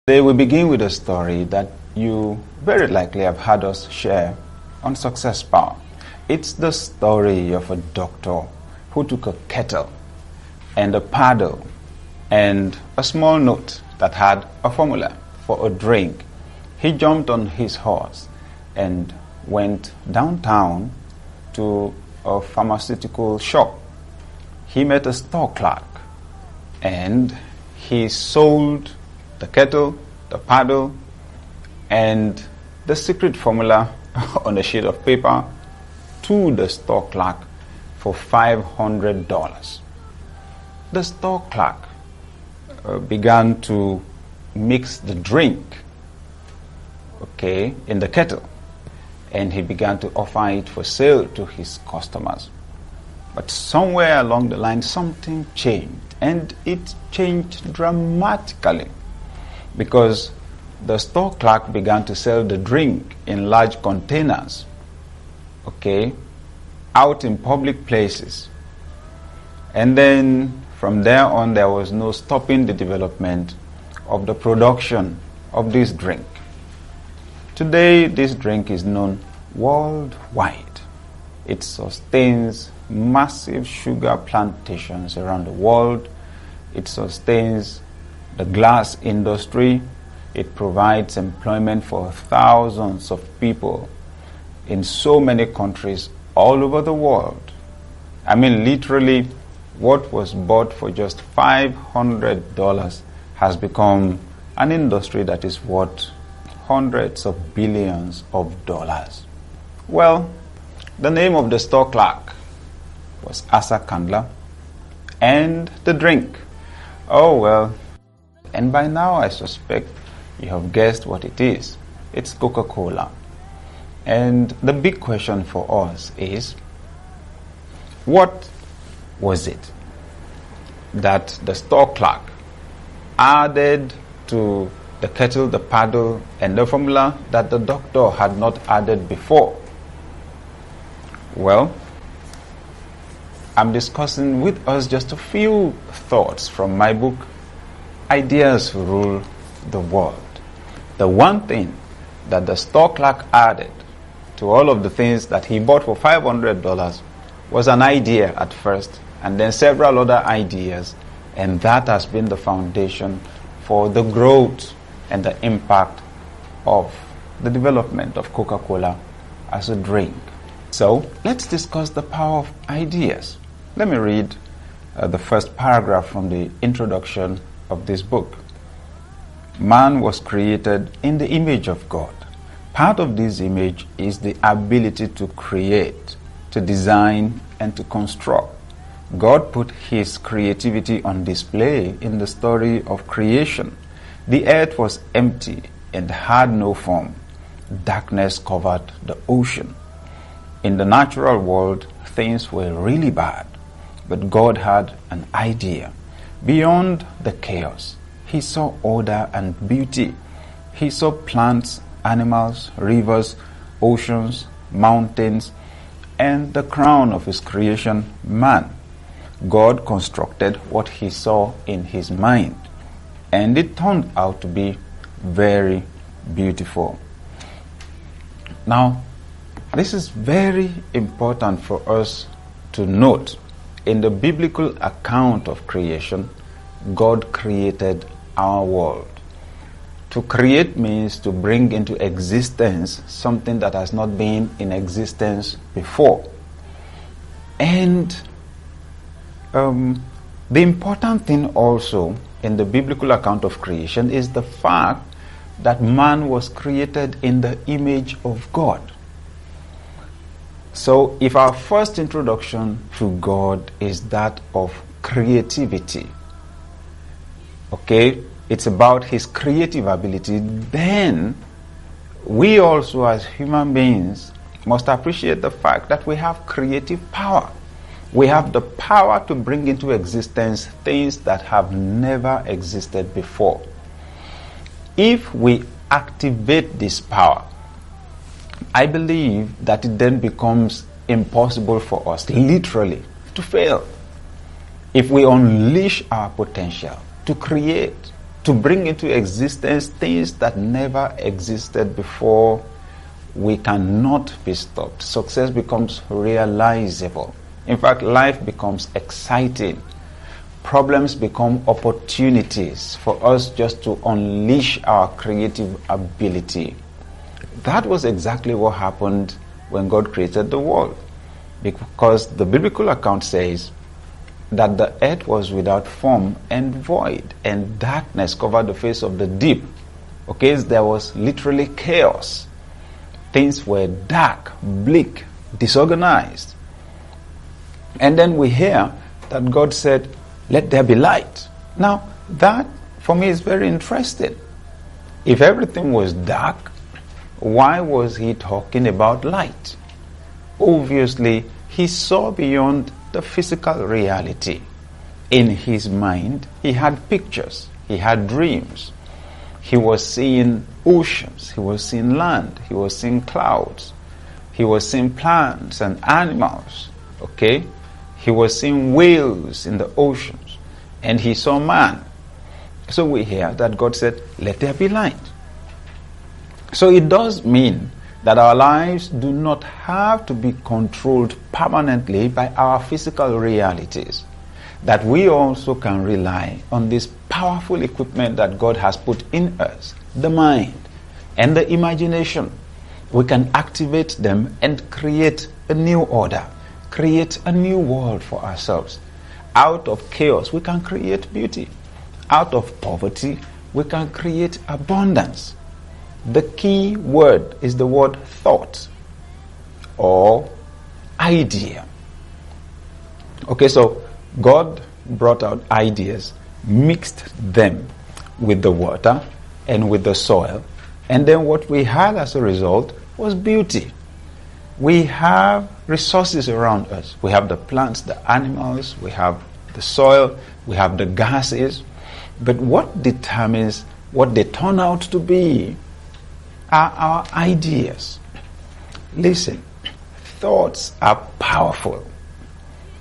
Today we begin with a story that you very likely have heard us share on Success Power. It's the story of a doctor who took a kettle and a paddle and a small note that had a formula for a drink. He jumped on his horse and went downtown to a pharmaceutical shop. He met a store clerk and he sold the kettle, the paddle, and the secret formula on a sheet of paper to the store clerk for $500. The store clerk began to mix the drink, in the kettle, and he began to offer it for sale to his customers. But somewhere along the line, something changed, and it changed dramatically, because the store clerk began to sell the drink in large containers, out in public places. And then from there on, there was no stopping the development of the production of this drink. Today, this drink is known worldwide. It sustains massive sugar plantations around the world. It sustains the glass industry. It provides employment for thousands of people in so many countries all over the world. I mean, literally, what was bought for just $500 has become an industry that is worth hundreds of billions of dollars. Well, the name of the store clerk was Asa Candler, and the drink, and by now I suspect you have guessed what it is. It's Coca-Cola. And the big question for us is, what was it that the store clerk added to the kettle, the paddle, and the formula that the doctor had not added before? Well, I'm discussing with us just a few thoughts from my book, Ideas Rule the World. The one thing that the store clerk added to all of the things that he bought for $500 was an idea at first, and then several other ideas, and that has been the foundation for the growth and the impact of the development of Coca-Cola as a drink. So let's discuss the power of ideas. Let me read the first paragraph from the introduction of this book. Man was created in the image of God. Part of this image is the ability to create, to design, and to construct. God put his creativity on display in the story of creation. The earth was empty and had no form. Darkness covered the ocean. In the natural world, things were really bad, but God had an idea. Beyond the chaos, he saw order and beauty. He saw plants, animals, rivers, oceans, mountains, and the crown of his creation, man. God constructed what he saw in his mind, and it turned out to be very beautiful. Now, this is very important for us to note. In the biblical account of creation, God created our world. To create means to bring into existence something that has not been in existence before. And the important thing also in the biblical account of creation is the fact that man was created in the image of God. So if our first introduction to God is that of creativity, it's about his creative ability, then we also as human beings must appreciate the fact that we have creative power. We have the power to bring into existence things that have never existed before. If we activate this power, I believe that it then becomes impossible for us, literally, to fail. If we unleash our potential to create, to bring into existence things that never existed before, we cannot be stopped. Success becomes realizable. In fact, life becomes exciting. Problems become opportunities for us just to unleash our creative ability. That was exactly what happened when God created the world. Because the biblical account says that the earth was without form and void, and darkness covered the face of the deep. Okay, there was literally chaos. Things were dark, bleak, disorganized. And then we hear that God said, "Let there be light." Now, that for me is very interesting. If everything was dark, why was he talking about light? Obviously, he saw beyond the physical reality. In his mind, he had pictures, he had dreams. He was seeing oceans, he was seeing land, he was seeing clouds, he was seeing plants and animals, okay? He was seeing whales in the oceans, and he saw man. So we hear that God said, "Let there be light." So it does mean that our lives do not have to be controlled permanently by our physical realities, that we also can rely on this powerful equipment that God has put in us, the mind and the imagination. We can activate them and create a new order, create a new world for ourselves. Out of chaos, we can create beauty. Out of poverty, we can create abundance. The key word is the word thought or idea. Okay, so God brought out ideas, mixed them with the water and with the soil, and then what we had as a result was beauty. We have resources around us. We have the plants, the animals, we have the soil, we have the gases, but what determines what they turn out to be are our ideas. Listen, thoughts are powerful.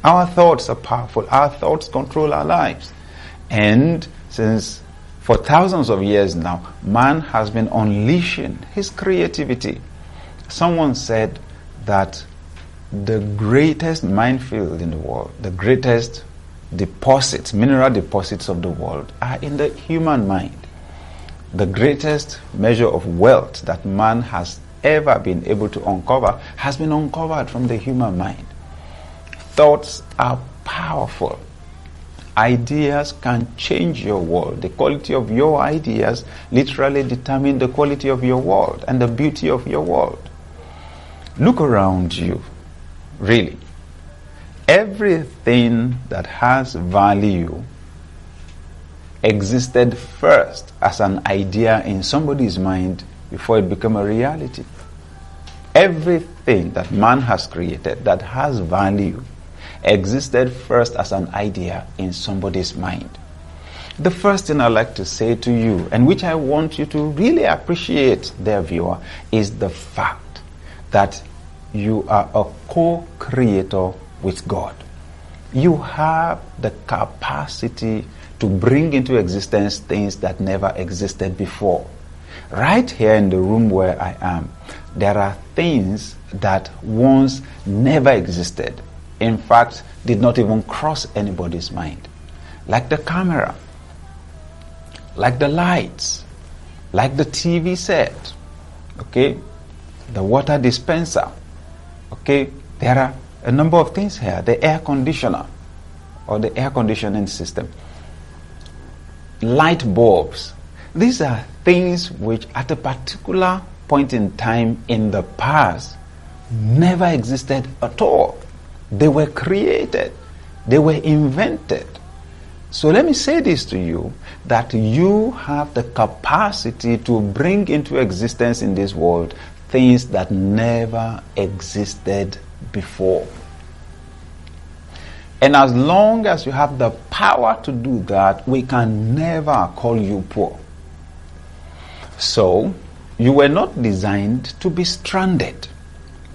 Our thoughts are powerful. Our thoughts control our lives. And since for thousands of years now, man has been unleashing his creativity. Someone said that the greatest minefield in the world, the greatest deposits, mineral deposits of the world are in the human mind. The greatest measure of wealth that man has ever been able to uncover has been uncovered from the human mind. Thoughts are powerful. Ideas can change your world. The quality of your ideas literally determine the quality of your world and the beauty of your world. Look around you, really. Everything that has value existed first as an idea in somebody's mind before it became a reality. Everything that man has created that has value existed first as an idea in somebody's mind. The first thing I'd like to say to you, and which I want you to really appreciate, dear viewer, is the fact that you are a co-creator with God. You have the capacity to bring into existence things that never existed before. Right here in the room where I am, there are things that once never existed. In fact, did not even cross anybody's mind. Like the camera, like the lights, like the TV set, okay, the water dispenser, okay. There are a number of things here. The air conditioner or the air conditioning system, light bulbs. These are things which at a particular point in time in the past never existed at all. They were created. They were invented. So let me say this to you, that you have the capacity to bring into existence in this world things that never existed before. And as long as you have the power to do that, we can never call you poor. So, you were not designed to be stranded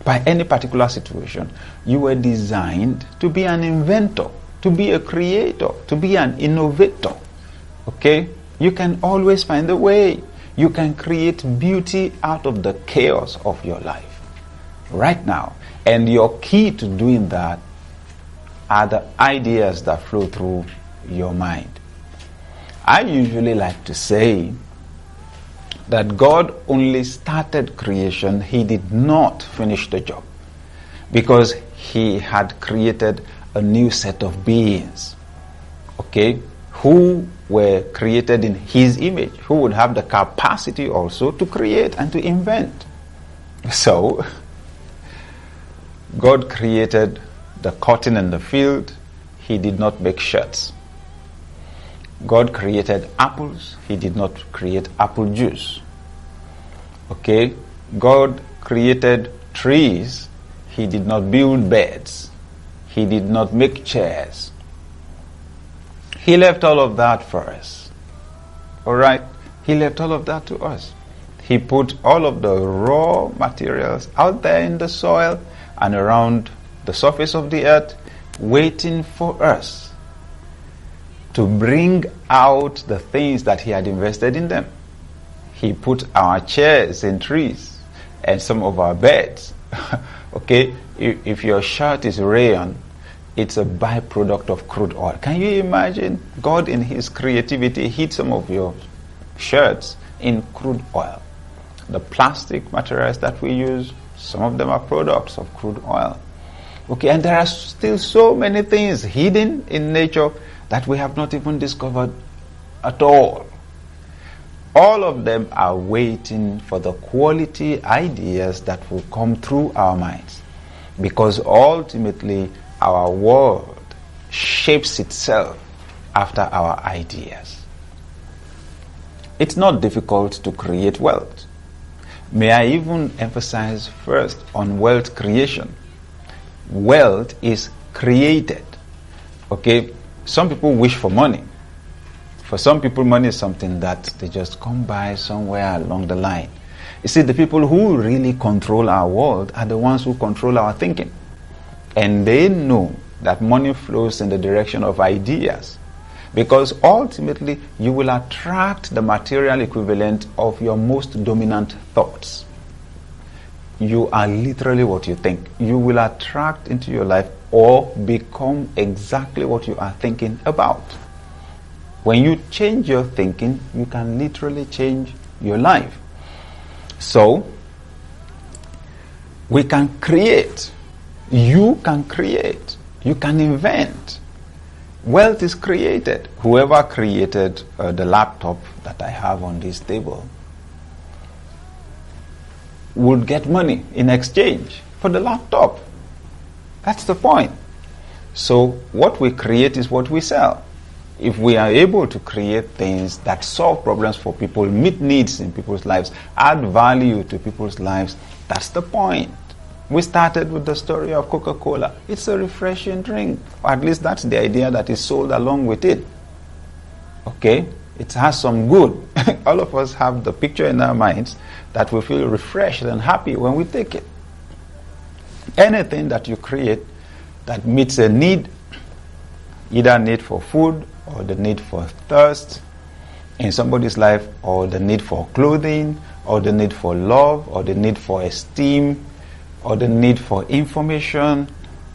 by any particular situation. You were designed to be an inventor, to be a creator, to be an innovator. Okay? You can always find a way. You can create beauty out of the chaos of your life right now. And your key to doing that are the ideas that flow through your mind. I usually like to say that God only started creation. He did not finish the job, because he had created a new set of beings, okay, who were created in his image, who would have the capacity also to create and to invent. So, God created the cotton in the field. He did not make shirts. God created apples. He did not create apple juice. Okay? God created trees. He did not build beds. He did not make chairs. He left all of that for us. Alright? He left all of that to us. He put all of the raw materials out there in the soil and around the surface of the earth, waiting for us to bring out the things that he had invested in them. He put our chairs in trees and some of our beds. Okay, if your shirt is rayon, it's a byproduct of crude oil. Can you imagine? God in his creativity hid some of your shirts in crude oil. The plastic materials that we use, some of them are products of crude oil. Okay, and there are still so many things hidden in nature that we have not even discovered at all. All of them are waiting for the quality ideas that will come through our minds. Because ultimately, our world shapes itself after our ideas. It's not difficult to create wealth. May I even emphasize first on wealth creation. Wealth is created. Okay? Some people wish for money. For some people, money is something that they just come by somewhere along the line. You see, the people who really control our world are the ones who control our thinking. And they know that money flows in the direction of ideas. Because ultimately, you will attract the material equivalent of your most dominant thoughts. You are literally what you think. You will attract into your life or become exactly what you are thinking about. When you change your thinking, you can literally change your life. So, we can create. You can create. You can invent. Wealth is created. Whoever created the laptop that I have on this table would get money in exchange for the laptop. That's the point. So what we create is what we sell. If we are able to create things that solve problems for people, meet needs in people's lives, add value to people's lives, that's the point. We started with the story of Coca-Cola. It's a refreshing drink. Or at least that's the idea that is sold along with it. Okay? It has some good. All of us have the picture in our minds that we feel refreshed and happy when we take it. Anything that you create that meets a need, either a need for food or the need for thirst in somebody's life, or the need for clothing, or the need for love, or the need for esteem, or the need for information.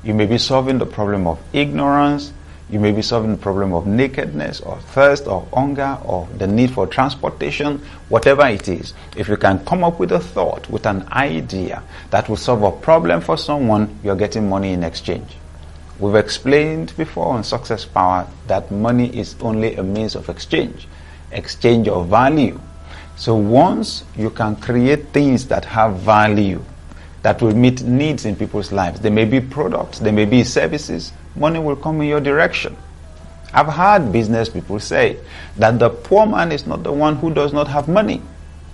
You may be solving the problem of ignorance. You may be solving the problem of nakedness or thirst or hunger or the need for transportation, whatever it is. If you can come up with a thought, with an idea that will solve a problem for someone, you're getting money in exchange. We've explained before on Success Power that money is only a means of exchange of value. So once you can create things that have value, that will meet needs in people's lives. They may be products, they may be services. Money will come in your direction. I've heard business people say that the poor man is not the one who does not have money.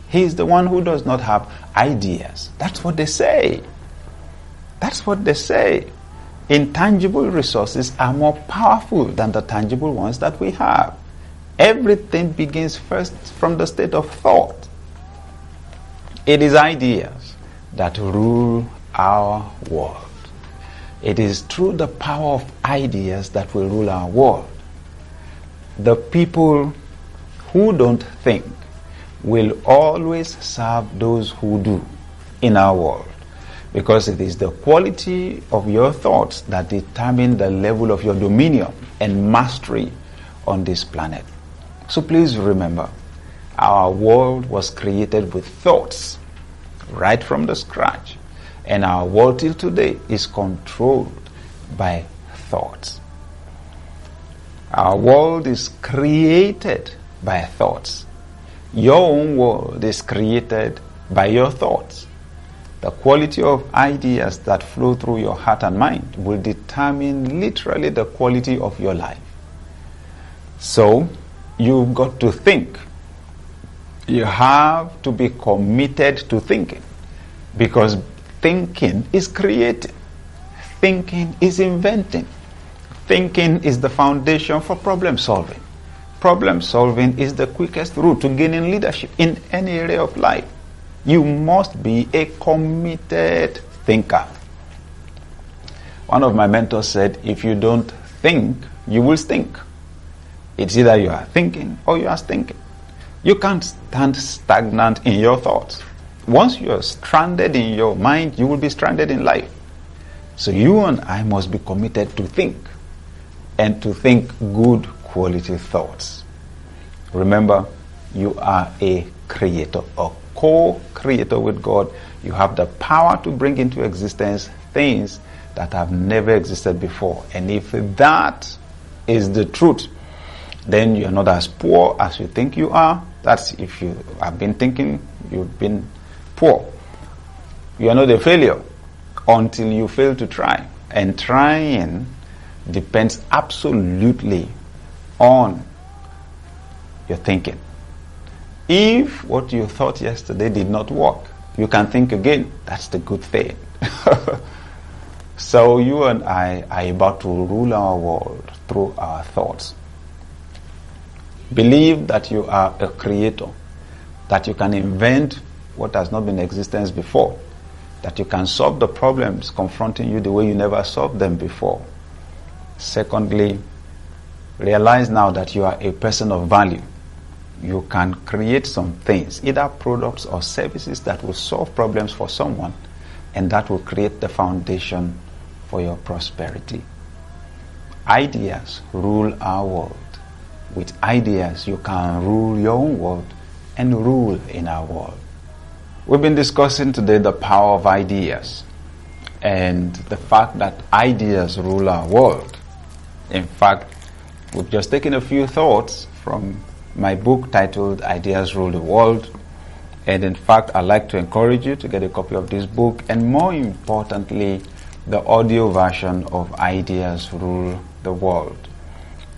He is the one who does not have ideas. That's what they say. That's what they say. Intangible resources are more powerful than the tangible ones that we have. Everything begins first from the state of thought. It is ideas that rule our world. It is through the power of ideas that will rule our world. The people who don't think will always serve those who do in our world, because it is the quality of your thoughts that determine the level of your dominion and mastery on this planet. So please remember, our world was created with thoughts right from the scratch, and our world till today is controlled by thoughts. Our world is created by thoughts. Your own world is created by your thoughts. The quality of ideas that flow through your heart and mind will determine literally the quality of your life. So, you've got to think. You have to be committed to thinking, because thinking is creating. Thinking is inventing. Thinking is the foundation for problem solving. Problem solving is the quickest route to gaining leadership in any area of life. You must be a committed thinker. One of my mentors said, if you don't think, you will stink. It's either you are thinking or you are stinking. You can't stand stagnant in your thoughts. Once you are stranded in your mind, you will be stranded in life. So you and I must be committed to think, and to think good quality thoughts. Remember, you are a creator, a co-creator with God. You have the power to bring into existence things that have never existed before. And if that is the truth, then you are not as poor as you think you are. That's if you have been thinking you've been poor. You are not a failure until you fail to try. And trying depends absolutely on your thinking. If what you thought yesterday did not work, you can think again. That's the good thing. So you and I are about to rule our world through our thoughts. Believe that you are a creator, that you can invent what has not been in existence before, that you can solve the problems confronting you the way you never solved them before. Secondly, realize now that you are a person of value. You can create some things, either products or services that will solve problems for someone, and that will create the foundation for your prosperity. Ideas rule our world. With ideas, you can rule your own world and rule in our world. We've been discussing today the power of ideas and the fact that ideas rule our world. In fact, we've just taken a few thoughts from my book titled Ideas Rule the World. And in fact, I'd like to encourage you to get a copy of this book, and more importantly, the audio version of Ideas Rule the World.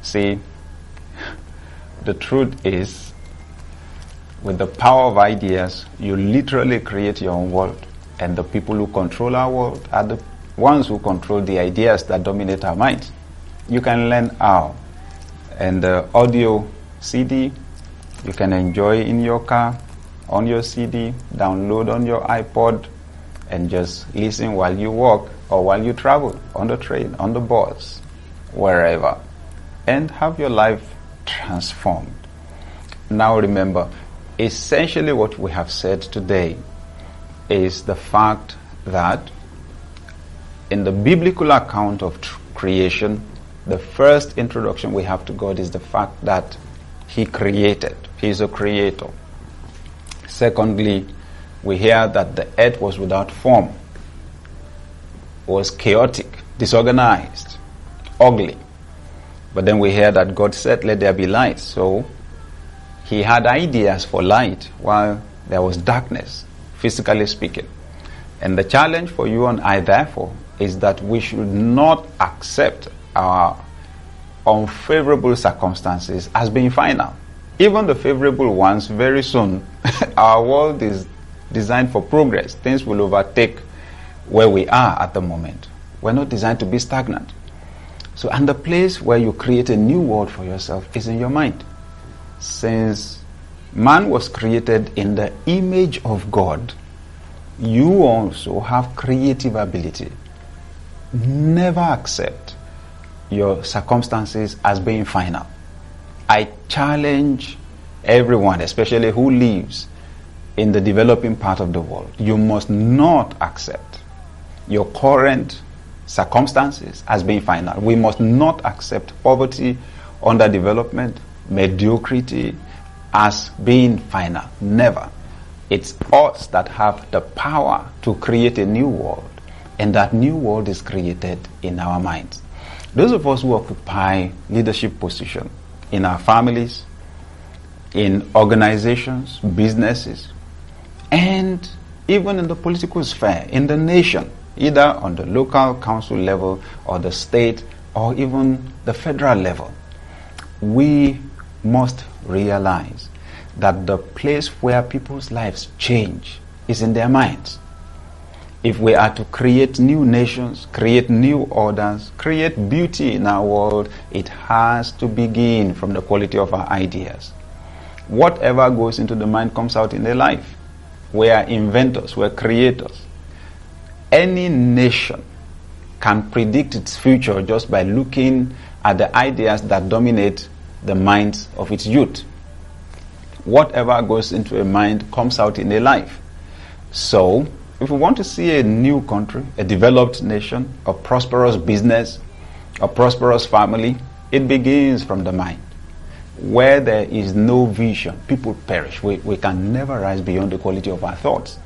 See, the truth is, with the power of ideas, you literally create your own world. And the people who control our world are the ones who control the ideas that dominate our minds. You can learn how. And the audio CD, you can enjoy in your car, on your CD, download on your iPod, and just listen while you walk or while you travel, on the train, on the bus, wherever. And have your life transformed. Now remember, essentially what we have said today is the fact that in the biblical account of creation, the first introduction we have to God is the fact that He created. He is a creator. Secondly, we hear that the earth was without form, was chaotic, disorganized, ugly. But then we hear that God said, let there be light. So He had ideas for light while there was darkness, physically speaking. And the challenge for you and I, therefore, is that we should not accept our unfavorable circumstances as being final. Even the favorable ones, very soon, our world is designed for progress. Things will overtake where we are at the moment. We're not designed to be stagnant. So, and the place where you create a new world for yourself is in your mind. Since man was created in the image of God, you also have creative ability. Never accept your circumstances as being final. I challenge everyone, especially who lives in the developing part of the world, you must not accept your current circumstances as being final. We must not accept poverty, underdevelopment, mediocrity as being final. Never. It's us that have the power to create a new world, and that new world is created in our minds. Those of us who occupy leadership positions in our families, in organizations, businesses, and even in the political sphere, in the nation, either on the local council level or the state or even the federal level, we must realize that the place where people's lives change is in their minds. If we are to create new nations, create new orders, create beauty in our world, it has to begin from the quality of our ideas. Whatever goes into the mind comes out in their life. We are inventors, we are creators. Any nation can predict its future just by looking at the ideas that dominate the minds of its youth. Whatever goes into a mind comes out in a life. So, if we want to see a new country, a developed nation, a prosperous business, a prosperous family, it begins from the mind. Where there is no vision, people perish. We can never rise beyond the quality of our thoughts.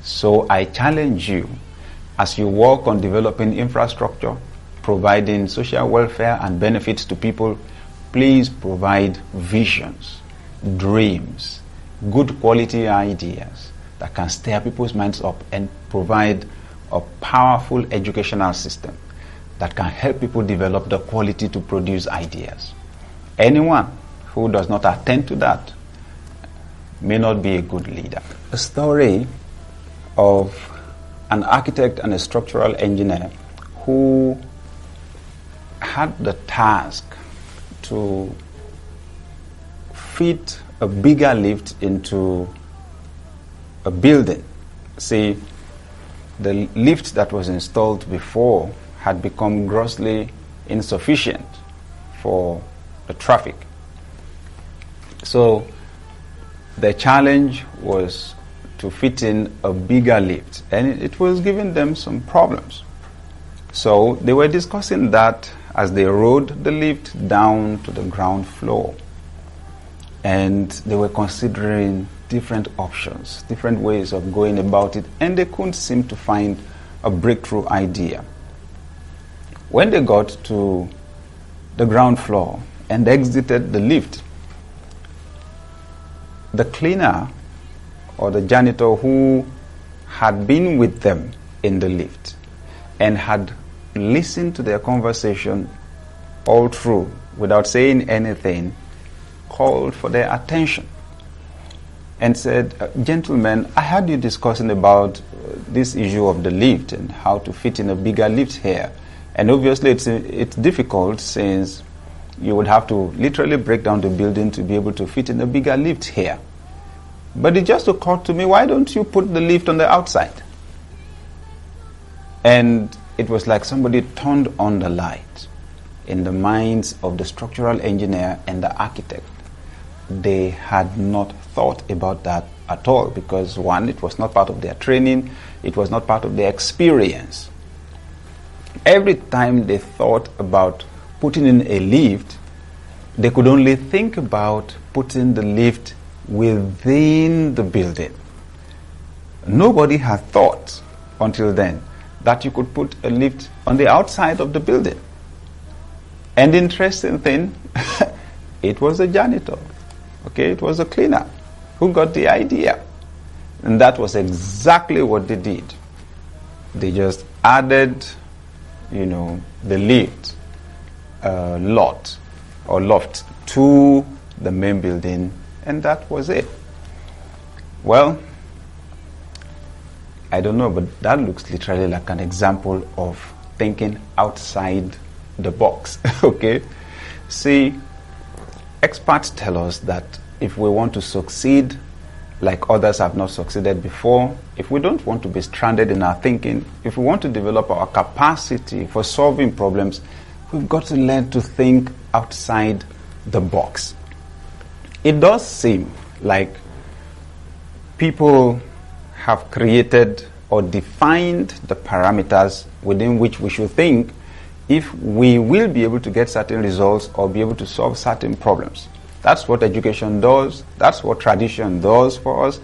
So I challenge you, as you work on developing infrastructure, providing social welfare and benefits to people, please provide visions, dreams, good quality ideas that can stir people's minds up and provide a powerful educational system that can help people develop the quality to produce ideas. Anyone who does not attend to that may not be a good leader. A story of an architect and a structural engineer who had the task to fit a bigger lift into a building. See, the lift that was installed before had become grossly insufficient for the traffic. So the challenge was to fit in a bigger lift, and it was giving them some problems. So they were discussing that as they rode the lift down to the ground floor. And they were considering different options, different ways of going about it, and they couldn't seem to find a breakthrough idea. When they got to the ground floor and exited the lift, the cleaner or the janitor who had been with them in the lift and had listened to their conversation all through without saying anything, called for their attention and said, "Gentlemen, I heard you discussing about this issue of the lift and how to fit in a bigger lift here. And obviously it's difficult, since you would have to literally break down the building to be able to fit in a bigger lift here. But it just occurred to me, why don't you put the lift on the outside?" And it was like somebody turned on the light in the minds of the structural engineer and the architect. They had not thought about that at all, because one, it was not part of their training, it was not part of their experience. Every time they thought about putting in a lift, they could only think about putting the lift within the building. Nobody had thought until then that you could put a lift on the outside of the building. And the interesting thing, it was a janitor. Okay, it was a cleaner who got the idea. And that was exactly what they did. They just added, the lift lot or loft to the main building, and that was it. Well, I don't know, but that looks literally like an example of thinking outside the box. Okay? See, experts tell us that if we want to succeed like others have not succeeded before, if we don't want to be stranded in our thinking, if we want to develop our capacity for solving problems, we've got to learn to think outside the box. It does seem like people have created or defined the parameters within which we should think if we will be able to get certain results or be able to solve certain problems. That's what education does. That's what tradition does for us.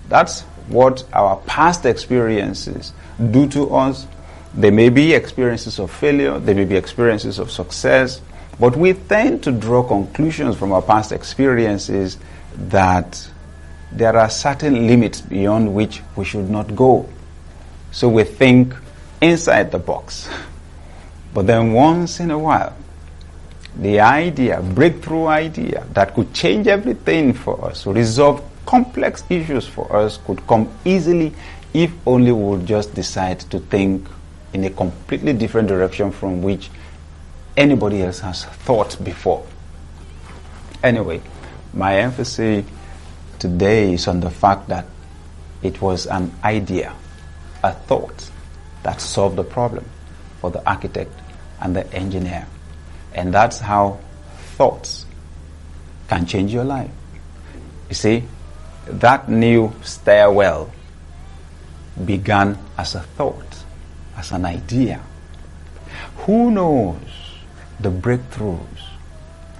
That's what our past experiences do to us. There may be experiences of failure, there may be experiences of success, but we tend to draw conclusions from our past experiences that there are certain limits beyond which we should not go. So we think inside the box. But then once in a while, the idea, breakthrough idea that could change everything for us, resolve complex issues for us, could come easily if only we would just decide to think in a completely different direction from which anybody else has thought before. Anyway, my emphasis today is on the fact that it was an idea, a thought that solved the problem for the architect and the engineer. And that's how thoughts can change your life. You see, that new stairwell began as a thought, as an idea. Who knows the breakthroughs?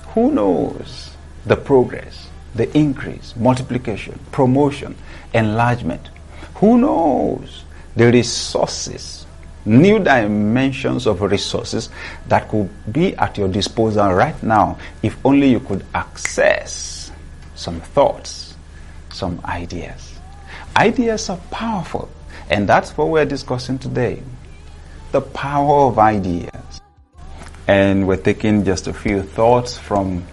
Who knows the progress, the increase, multiplication, promotion, enlargement? Who knows the resources, new dimensions of resources that could be at your disposal right now if only you could access some thoughts, some ideas. Ideas are powerful, and that's what we're discussing today. The power of ideas. And we're taking just a few thoughts from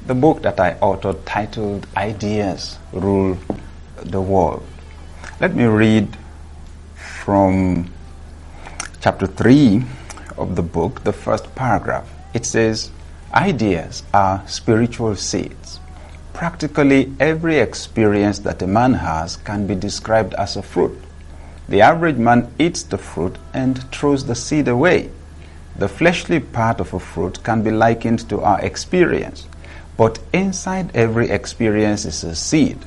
the book that I authored titled Ideas Rule the World. Let me read from chapter 3 of the book, the first paragraph. It says, ideas are spiritual seeds. Practically every experience that a man has can be described as a fruit. The average man eats the fruit and throws the seed away. The fleshly part of a fruit can be likened to our experience, but inside every experience is a seed,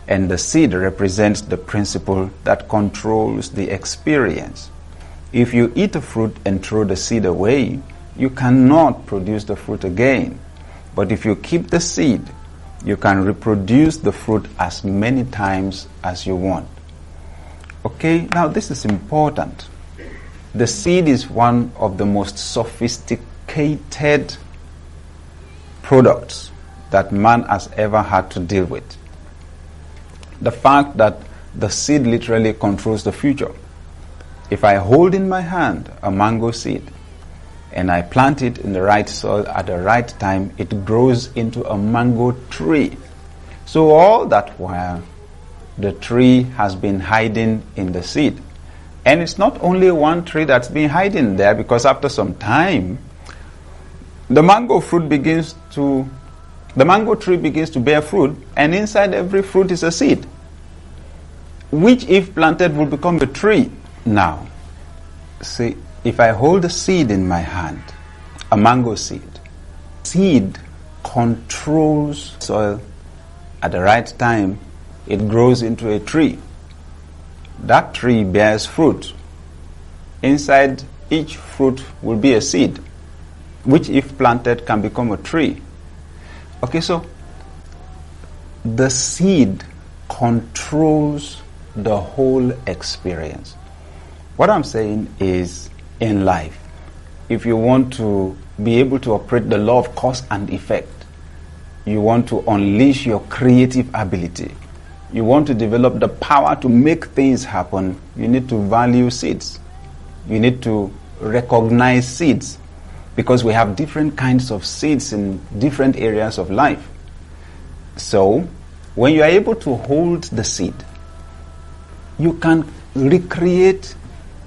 and the seed represents the principle that controls the experience. If you eat a fruit and throw the seed away, you cannot produce the fruit again. But if you keep the seed, you can reproduce the fruit as many times as you want. Okay, now this is important. The seed is one of the most sophisticated products that man has ever had to deal with. The fact that the seed literally controls the future. If I hold in my hand a mango seed and I plant it in the right soil at the right time, it grows into a mango tree. So all that while, the tree has been hiding in the seed. And it's not only one tree that's been hiding there, because after some time, the mango tree begins to bear fruit, and inside every fruit is a seed, which if planted will become a tree. Now, see, if I hold a seed in my hand, a mango seed controls soil at the right time, it grows into a tree. That tree bears fruit. Inside each fruit will be a seed, which if planted can become a tree. Okay, so the seed controls the whole experience. What I'm saying is, in life, if you want to be able to operate the law of cause and effect, you want to unleash your creative ability, you want to develop the power to make things happen, you need to value seeds. You need to recognize seeds, because we have different kinds of seeds in different areas of life. So, when you are able to hold the seed, you can recreate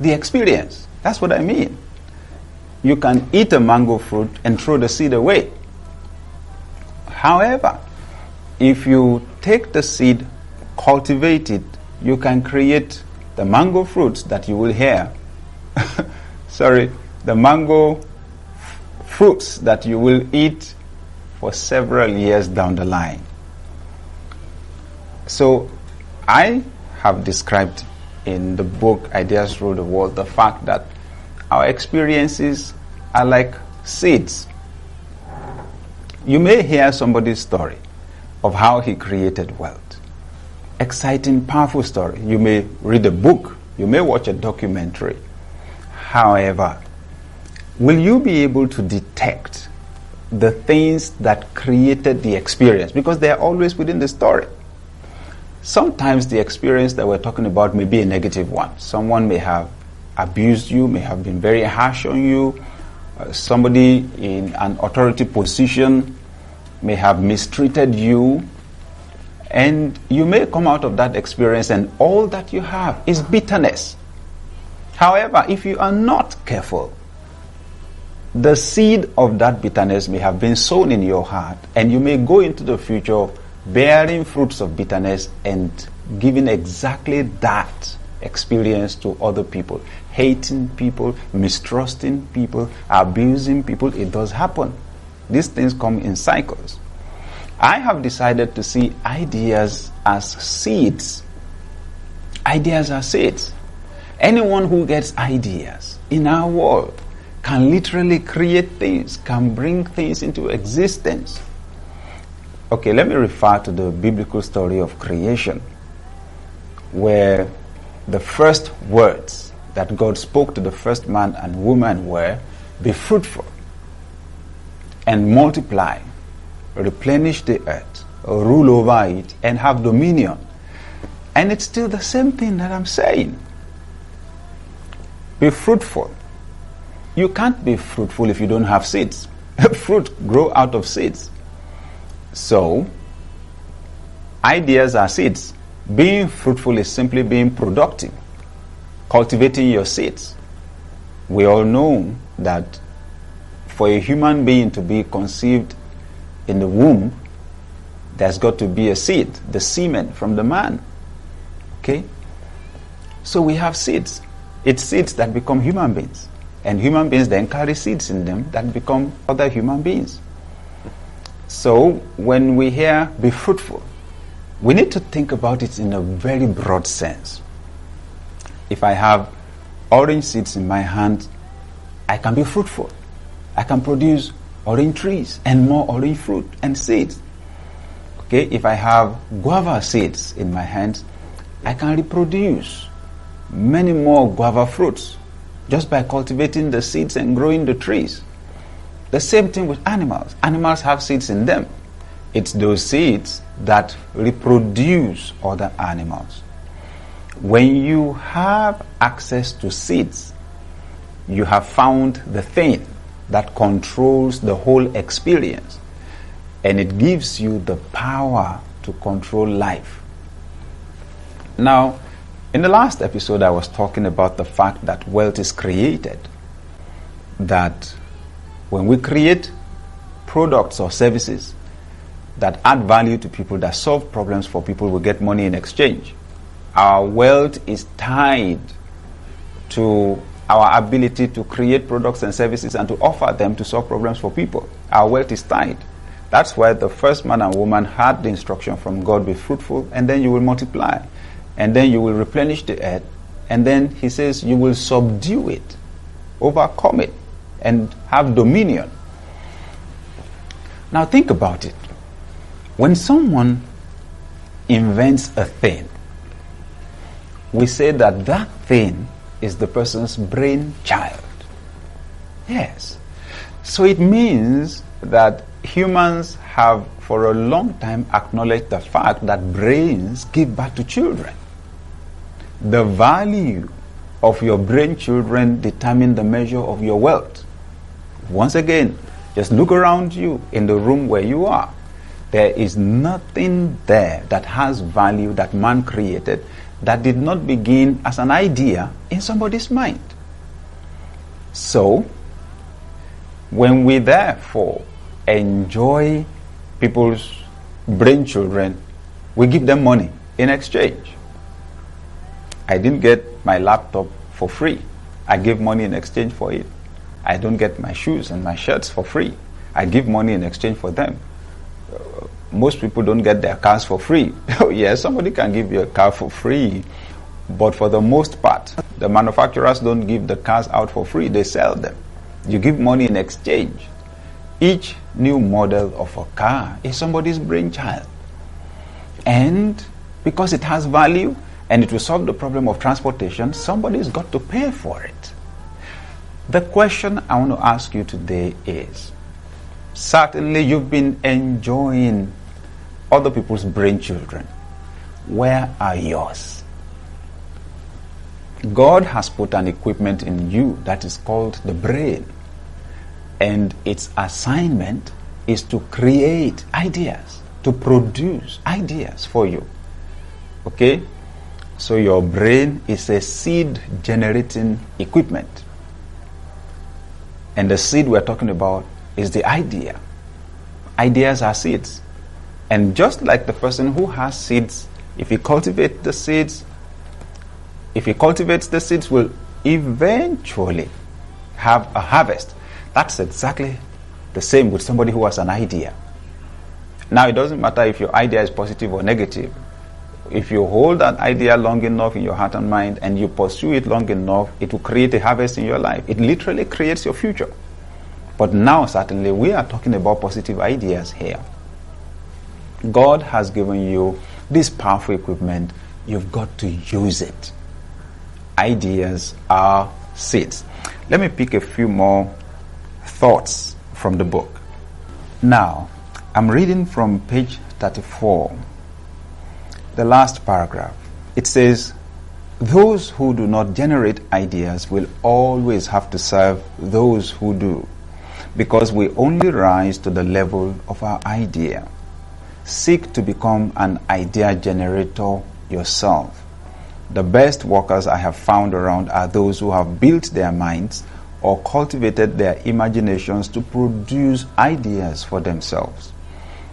the experience. That's what I mean. You can eat a mango fruit and throw the seed away. However, if you take the seed, cultivate it, you can create the mango fruits that you will hear. The mango fruits that you will eat for several years down the line. So I have described in the book Ideas Rule the World the fact that our experiences are like seeds. You may hear somebody's story of how he created wealth. Exciting, powerful story. You may read a book. You may watch a documentary. However, will you be able to detect the things that created the experience? Because they are always within the story. Sometimes the experience that we're talking about may be a negative one. Someone may have abused you, may have been very harsh on you. Somebody in an authority position may have mistreated you. And you may come out of that experience and all that you have is bitterness. However, if you are not careful, the seed of that bitterness may have been sown in your heart, and you may go into the future bearing fruits of bitterness and giving exactly that experience to other people. Hating people, mistrusting people, abusing people. It does happen. These things come in cycles. I have decided to see ideas as seeds. Ideas are seeds. Anyone who gets ideas in our world can literally create things, can bring things into existence. Okay, let me refer to the biblical story of creation, where the first words that God spoke to the first man and woman were, "Be fruitful and multiply, replenish the earth, rule over it, and have dominion." And it's still the same thing that I'm saying. Be fruitful. You can't be fruitful if you don't have seeds. Fruit grow out of seeds. So, ideas are seeds. Being fruitful is simply being productive, cultivating your seeds. We all know that for a human being to be conceived in the womb, there's got to be a seed, the semen from the man. Okay? So we have seeds. It's seeds that become human beings. And human beings then carry seeds in them that become other human beings. So when we hear be fruitful, we need to think about it in a very broad sense. If I have orange seeds in my hand, I can be fruitful. I can produce orange trees and more orange fruit and seeds. Okay, if I have guava seeds in my hands, I can reproduce many more guava fruits just by cultivating the seeds and growing the trees. The same thing with animals. Animals have seeds in them. It's those seeds that reproduce other animals. When you have access to seeds, you have found the thing that controls the whole experience, and it gives you the power to control life. Now, in the last episode, I was talking about the fact that wealth is created. That when we create products or services that add value to people, that solve problems for people, we get money in exchange. Our wealth is tied to our ability to create products and services and to offer them to solve problems for people. Our wealth is tied. That's why the first man and woman had the instruction from God, be fruitful, and then you will multiply. And then you will replenish the earth. And then he says you will subdue it, overcome it, and have dominion. Now think about it. When someone invents a thing, we say that that thing is the person's brainchild. Yes. So it means that humans have for a long time acknowledged the fact that brains give birth to children. The value of your brain children determine the measure of your wealth. Once again, just look around you in the room where you are. There is nothing there that has value that man created that did not begin as an idea in somebody's mind. So, when we therefore enjoy people's brain children, we give them money in exchange. I didn't get my laptop for free. I gave money in exchange for it. I don't get my shoes and my shirts for free. I give money in exchange for them. Most people don't get their cars for free. Oh yes, somebody can give you a car for free, but for the most part, the manufacturers don't give the cars out for free. They sell them. You give money in exchange. Each new model of a car is somebody's brainchild. And because it has value and it will solve the problem of transportation, somebody's got to pay for it. The question I want to ask you today is, certainly you've been enjoying other people's brainchildren. Where are yours? God has put an equipment in you that is called the brain. And its assignment is to create ideas, to produce ideas for you. Okay? So your brain is a seed generating equipment. And the seed we're talking about is the idea. Ideas are seeds. And just like the person who has seeds, if he cultivates the seeds, will eventually have a harvest. That's exactly the same with somebody who has an idea. Now, it doesn't matter if your idea is positive or negative. If you hold that idea long enough in your heart and mind and you pursue it long enough, it will create a harvest in your life. It literally creates your future. But now, certainly, we are talking about positive ideas here. God has given you this powerful equipment. You've got to use it. Ideas are seeds. Let me pick a few more thoughts from the book. Now, I'm reading from page 34, the last paragraph. It says, those who do not generate ideas will always have to serve those who do, because we only rise to the level of our idea. Seek to become an idea generator yourself. The best workers I have found around are those who have built their minds or cultivated their imaginations to produce ideas for themselves.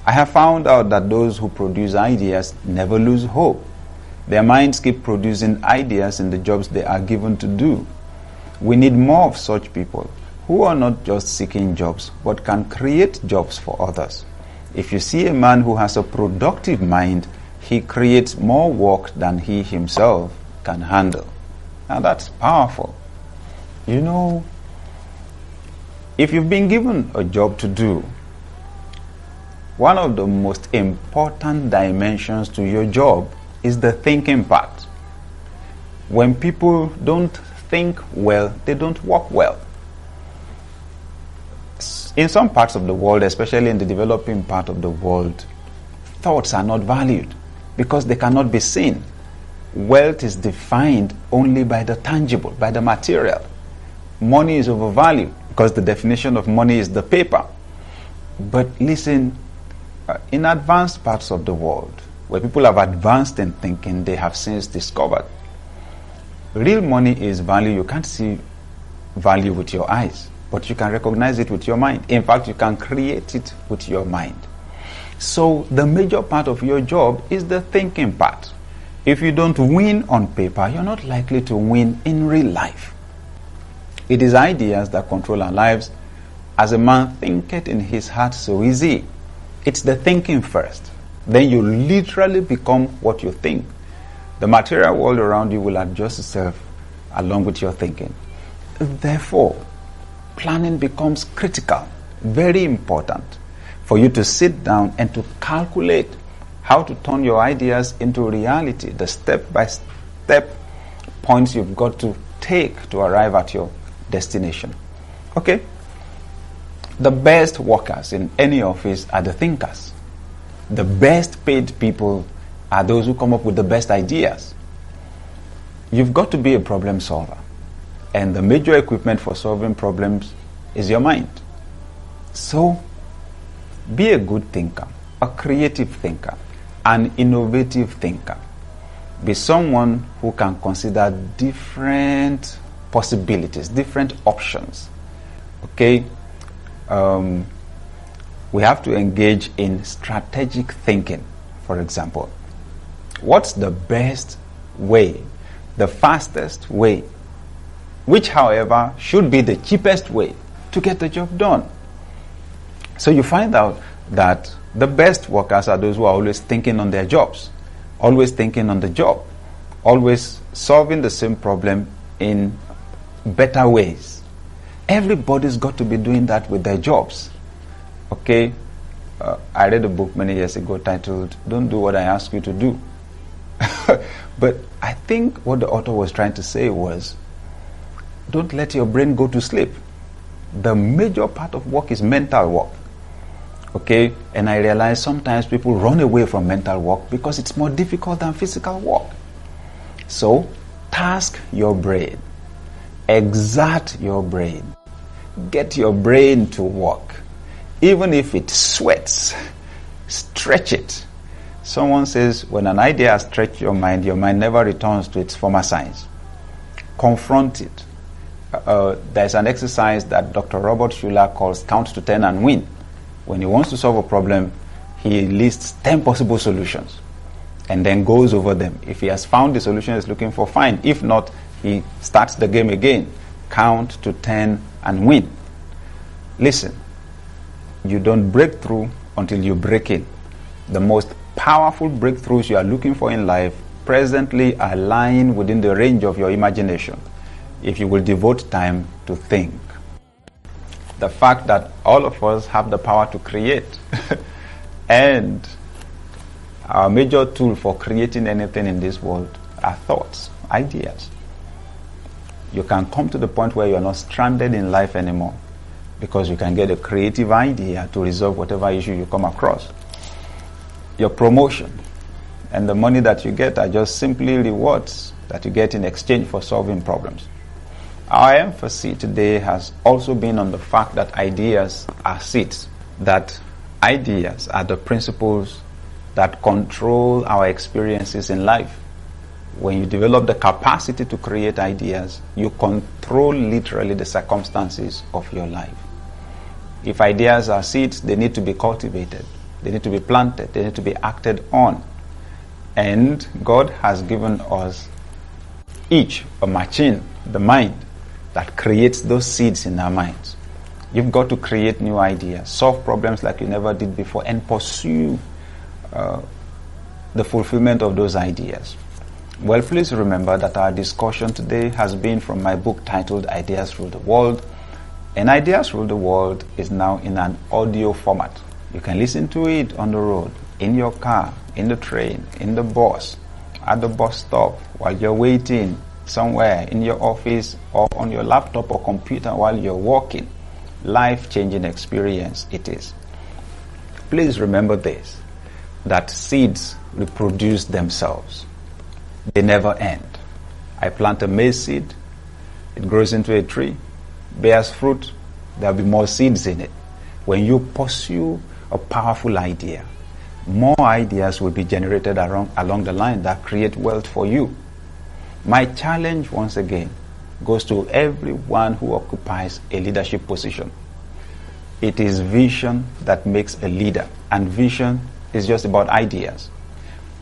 I have found out that those who produce ideas never lose hope. Their minds keep producing ideas in the jobs they are given to do. We need more of such people who are not just seeking jobs but can create jobs for others. If you see a man who has a productive mind, he creates more work than he himself can handle. Now that's powerful. You know, if you've been given a job to do, one of the most important dimensions to your job is the thinking part. When people don't think well, they don't work well. In some parts of the world, especially in the developing part of the world, thoughts are not valued because they cannot be seen. Wealth is defined only by the tangible, by the material. Money is overvalued because the definition of money is the paper. But listen, in advanced parts of the world, where people have advanced in thinking, they have since discovered real money is value. You can't see value with your eyes, but you can recognize it with your mind. In fact, you can create it with your mind. So the major part of your job is the thinking part. If you don't win on paper, you're not likely to win in real life. It is ideas that control our lives. As a man thinketh in his heart, so is he. It's the thinking first. Then you literally become what you think. The material world around you will adjust itself along with your thinking. Therefore, planning becomes critical, very important, for you to sit down and to calculate how to turn your ideas into reality, the step-by-step points you've got to take to arrive at your destination. Okay? The best workers in any office are the thinkers. The best paid people are those who come up with the best ideas. You've got to be a problem solver. And the major equipment for solving problems is your mind. So, be a good thinker, a creative thinker, an innovative thinker. Be someone who can consider different possibilities, different options. Okay? We have to engage in strategic thinking, for example. What's the best way, the fastest way, which, however, should be the cheapest way to get the job done? So you find out that the best workers are those who are always thinking on their jobs, always thinking on the job, always solving the same problem in better ways. Everybody's got to be doing that with their jobs. Okay? I read a book many years ago titled, "Don't Do What I Ask You to Do." But I think what the author was trying to say was, don't let your brain go to sleep. The major part of work is mental work. Okay? And I realize sometimes people run away from mental work because it's more difficult than physical work. So, task your brain. Exert your brain. Get your brain to work. Even if it sweats, stretch it. Someone says, when an idea has stretched your mind never returns to its former size. Confront it. There's an exercise that Dr. Robert Schuller calls count to 10 and win. When he wants to solve a problem, he lists 10 possible solutions and then goes over them. If he has found the solution he's looking for, fine. If not, he starts the game again. Count to 10 and win. Listen, you don't break through until you break in. The most powerful breakthroughs you are looking for in life presently are lying within the range of your imagination, if you will devote time to think. The fact that all of us have the power to create and our major tool for creating anything in this world are thoughts, ideas. You can come to the point where you are not stranded in life anymore because you can get a creative idea to resolve whatever issue you come across. Your promotion and the money that you get are just simply rewards that you get in exchange for solving problems. Our emphasis today has also been on the fact that ideas are seeds, that ideas are the principles that control our experiences in life. When you develop the capacity to create ideas, you control literally the circumstances of your life. If ideas are seeds, they need to be cultivated. They need to be planted. They need to be acted on. And God has given us each a machine, the mind, that creates those seeds in our minds. You've got to create new ideas, solve problems like you never did before, and pursue the fulfillment of those ideas. Well, please remember that our discussion today has been from my book titled Ideas Rule the World. And Ideas Rule the World is now in an audio format. You can listen to it on the road, in your car, in the train, in the bus, at the bus stop, while you're waiting somewhere, in your office, or on your laptop or computer while you're walking. Life-changing experience it is. Please remember this, that seeds reproduce themselves. They never end. I plant a maize seed, it grows into a tree, bears fruit, there'll be more seeds in it. When you pursue a powerful idea, more ideas will be generated along the line that create wealth for you. My challenge once again goes to everyone who occupies a leadership position. It is vision that makes a leader, and vision is just about ideas.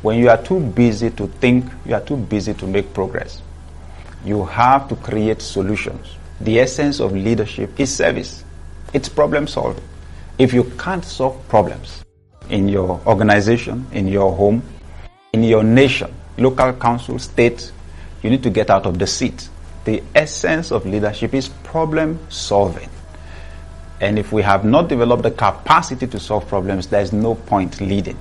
When you are too busy to think, you are too busy to make progress. You have to create solutions. The essence of leadership is service. It's problem solving. If you can't solve problems in your organization, in your home, in your nation, local council, state, you need to get out of the seat. The essence of leadership is problem solving. And if we have not developed the capacity to solve problems, there is no point leading.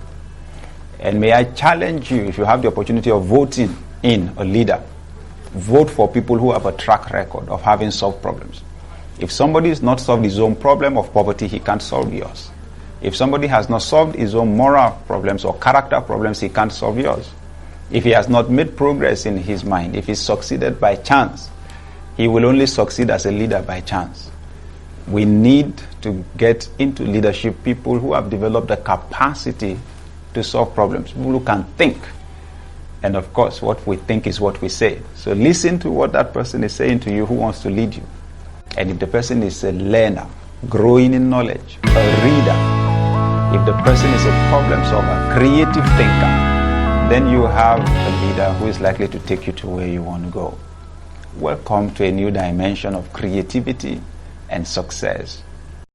And may I challenge you, if you have the opportunity of voting in a leader, vote for people who have a track record of having solved problems. If somebody has not solved his own problem of poverty, he can't solve yours. If somebody has not solved his own moral problems or character problems, he can't solve yours. If he has not made progress in his mind, if he succeeded by chance, he will only succeed as a leader by chance. We need to get into leadership people who have developed the capacity to solve problems, people who can think. And of course, what we think is what we say. So listen to what that person is saying to you who wants to lead you. And if the person is a learner, growing in knowledge, a reader, if the person is a problem solver, creative thinker, then you have a leader who is likely to take you to where you want to go. Welcome to a new dimension of creativity and success.